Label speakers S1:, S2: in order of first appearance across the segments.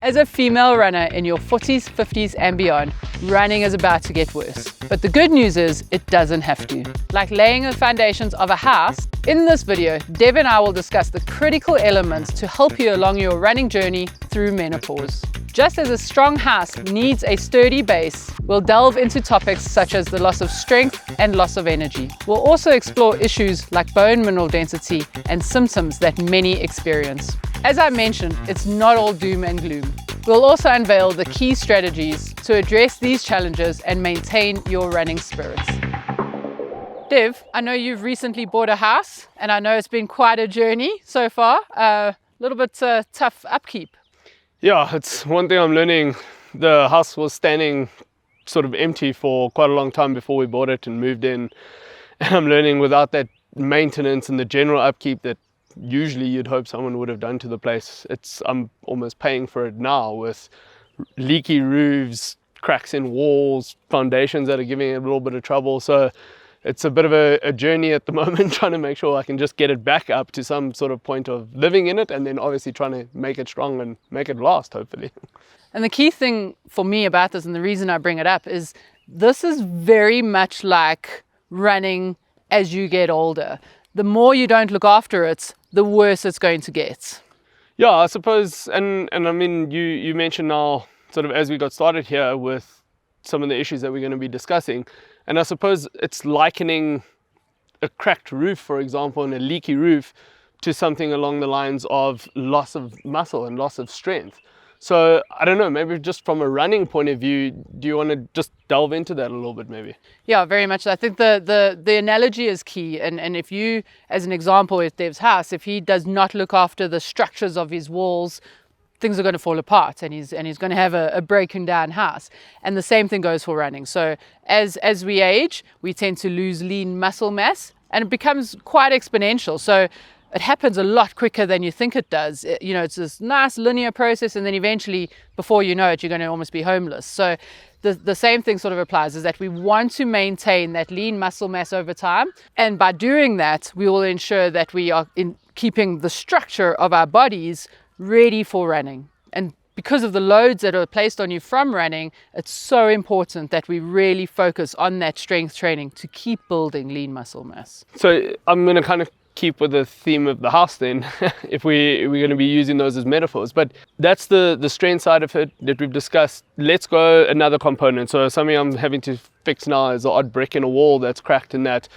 S1: As a female runner in your 40s, 50s and beyond, running is about to get worse. But the good news is it doesn't have to. Like laying the foundations of a house, in this video, Dev and I will discuss the critical elements to help you along your running journey through menopause. Just as a strong house needs a sturdy base, we'll delve into topics such as the loss of strength and loss of energy. We'll also explore issues like bone mineral density and symptoms that many experience. As I mentioned, it's not all doom and gloom. We'll also unveil the key strategies to address these challenges and maintain your running spirits. Dev, I know you've recently bought a house, and I know it's been quite a journey so far. A little bit tough upkeep.
S2: Yeah, it's one thing I'm learning. The house was standing sort of empty for quite a long time before we bought it and moved in. And I'm learning without that maintenance and the general upkeep that usually you'd hope someone would have done to the place. I'm almost paying for it now with leaky roofs, cracks in walls, foundations that are giving it a little bit of trouble. So it's a bit of a journey at the moment, trying to make sure I can just get it back up to some sort of point of living in it, and then obviously trying to make it strong and make it last, hopefully.
S1: And the key thing for me about this, and the reason I bring it up, is this is very much like running as you get older. The more you don't look after it, the worse it's going to get.
S2: Yeah, I suppose, and I mean, you mentioned now, sort of as we got started here with some of the issues that we're going to be discussing, and I suppose it's likening a cracked roof, for example, and a leaky roof to something along the lines of loss of muscle and loss of strength. So I don't know, maybe just from a running point of view, do you want to just delve into that a little bit maybe?
S1: Yeah, very much. I think the analogy is key. And if you, as an example with Dev's house, if he does not look after the structures of his walls, things are going to fall apart, and he's going to have a broken down house. And the same thing goes for running. So as we age, we tend to lose lean muscle mass, and it becomes quite exponential. So it happens a lot quicker than you think it does. It's this nice linear process, and then eventually, before you know it, you're going to almost be homeless. So the same thing sort of applies, is that we want to maintain that lean muscle mass over time. And by doing that, we will ensure that we are keeping the structure of our bodies ready for running. And because of the loads that are placed on you from running, it's so important that we really focus on that strength training to keep building lean muscle mass.
S2: So I'm going to kind of keep with the theme of the house then, if we're going to be using those as metaphors. But that's the strength side of it that we've discussed. Let's go another component. So something I'm having to fix now is the odd brick in a wall that's cracked, in that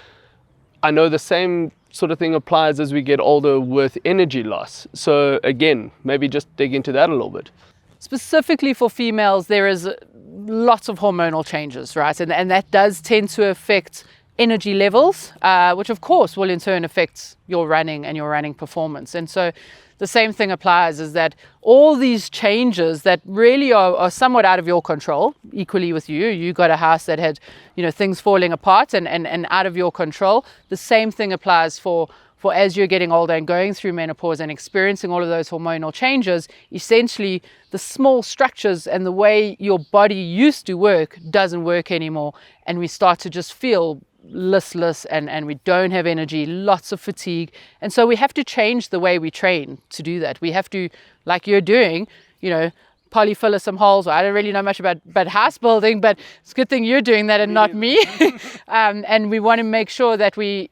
S2: I know the same sort of thing applies as we get older with energy loss. So again, maybe just dig into that a little bit.
S1: Specifically for females, there is lots of hormonal changes, right? And that does tend to affect energy levels, which of course will in turn affect your running and your running performance. And so the same thing applies, is that all these changes that really are somewhat out of your control, equally with you got a house that had, things falling apart and out of your control. The same thing applies for as you're getting older and going through menopause and experiencing all of those hormonal changes. Essentially, the small structures and the way your body used to work doesn't work anymore. And we start to just feel listless and we don't have energy, lots of fatigue. And so we have to change the way we train to do that. We have to, like you're doing, polyfiller some holes. I don't really know much about house building, but it's a good thing you're doing that and not me. And we want to make sure that we,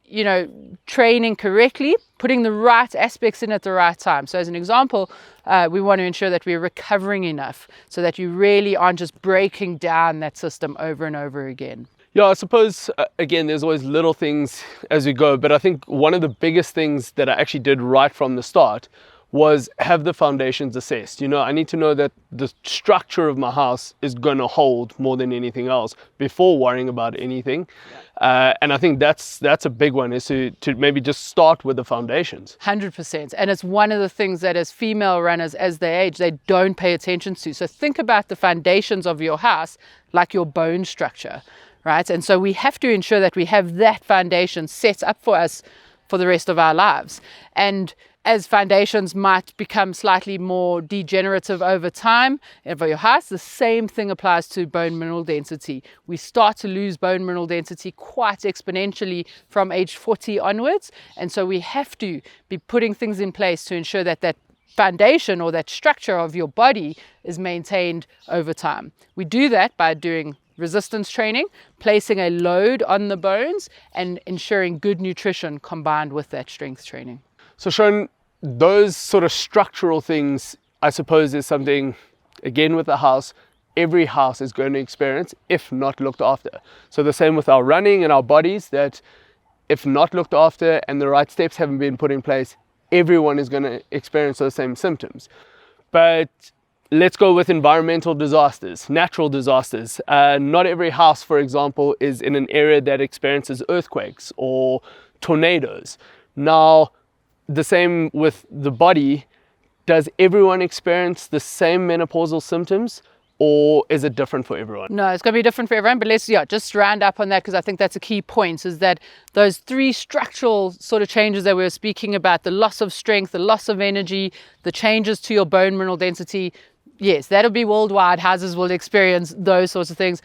S1: training correctly, putting the right aspects in at the right time. So as an example, we want to ensure that we're recovering enough so that you really aren't just breaking down that system over and over again.
S2: Yeah, I suppose, again, there's always little things as we go, but I think one of the biggest things that I actually did right from the start was have the foundations assessed. I need to know that the structure of my house is going to hold more than anything else before worrying about anything. And I think that's a big one, is to maybe just start with the foundations.
S1: 100%. And it's one of the things that as female runners, as they age, they don't pay attention to. So think about the foundations of your house like your bone structure, right? And so we have to ensure that we have that foundation set up for us for the rest of our lives. And as foundations might become slightly more degenerative over time for your house, the same thing applies to bone mineral density. We start to lose bone mineral density quite exponentially from age 40 onwards. And so we have to be putting things in place to ensure that foundation or that structure of your body is maintained over time. We do that by doing resistance training, placing a load on the bones, and ensuring good nutrition combined with that strength training.
S2: So Sharon, those sort of structural things, I suppose, is something, again with the house, every house is going to experience if not looked after. So the same with our running and our bodies, that if not looked after and the right steps haven't been put in place, everyone is going to experience those same symptoms. But let's go with environmental disasters, natural disasters. Not every house, for example, is in an area that experiences earthquakes or tornadoes. Now, the same with the body. Does everyone experience the same menopausal symptoms, or is it different for everyone?
S1: No, it's going to be different for everyone, but let's just round up on that, because I think that's a key point, is that those three structural sort of changes that we were speaking about, the loss of strength, the loss of energy, the changes to your bone mineral density, yes, that'll be worldwide. Houses will experience those sorts of things.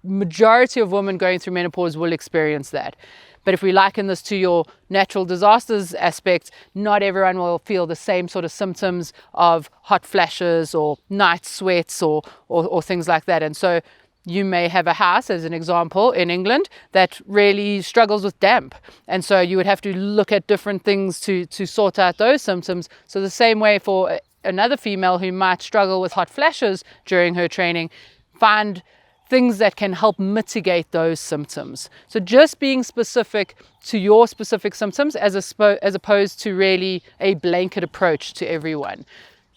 S1: Majority of women going through menopause will experience that. But if we liken this to your natural disasters aspect, not everyone will feel the same sort of symptoms of hot flashes or night sweats or things like that. And so you may have a house, as an example, in England that really struggles with damp. And so you would have to look at different things to sort out those symptoms. So the same way for another female who might struggle with hot flashes during her training, find things that can help mitigate those symptoms. So just being specific to your specific symptoms as opposed to really a blanket approach to everyone.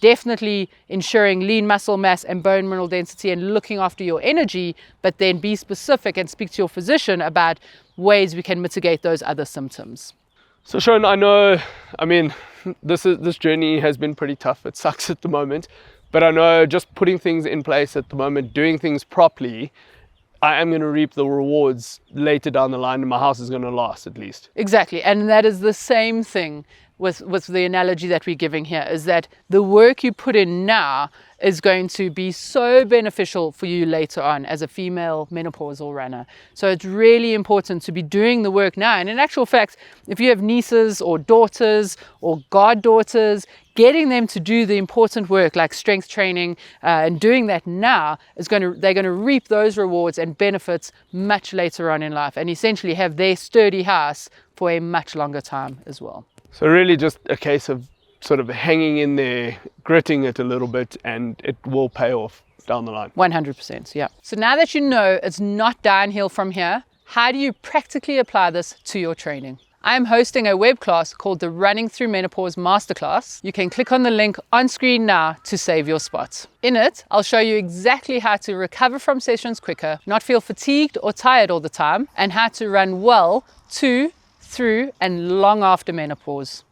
S1: Definitely ensuring lean muscle mass and bone mineral density and looking after your energy, but then be specific and speak to your physician about ways we can mitigate those other symptoms.
S2: So Sharon, this journey has been pretty tough. It sucks at the moment. But I know just putting things in place at the moment, doing things properly, I am going to reap the rewards later down the line, and my house is going to last at least.
S1: Exactly. And that is the same thing with the analogy that we're giving here, is that the work you put in now is going to be so beneficial for you later on as a female menopausal runner. So it's really important to be doing the work now. And in actual fact, if you have nieces or daughters or goddaughters, getting them to do the important work like strength training and doing that now they're going to reap those rewards and benefits much later on in life, and essentially have their sturdy house for a much longer time as well.
S2: So really just a case of sort of hanging in there, gritting it a little bit, and it will pay off down the line.
S1: 100%, yeah. So now that you know it's not downhill from here, how do you practically apply this to your training? I am hosting a web class called the Running Through Menopause Masterclass. You can click on the link on screen now to save your spot. In it, I'll show you exactly how to recover from sessions quicker, not feel fatigued or tired all the time, and how to run well to, through, and long after menopause.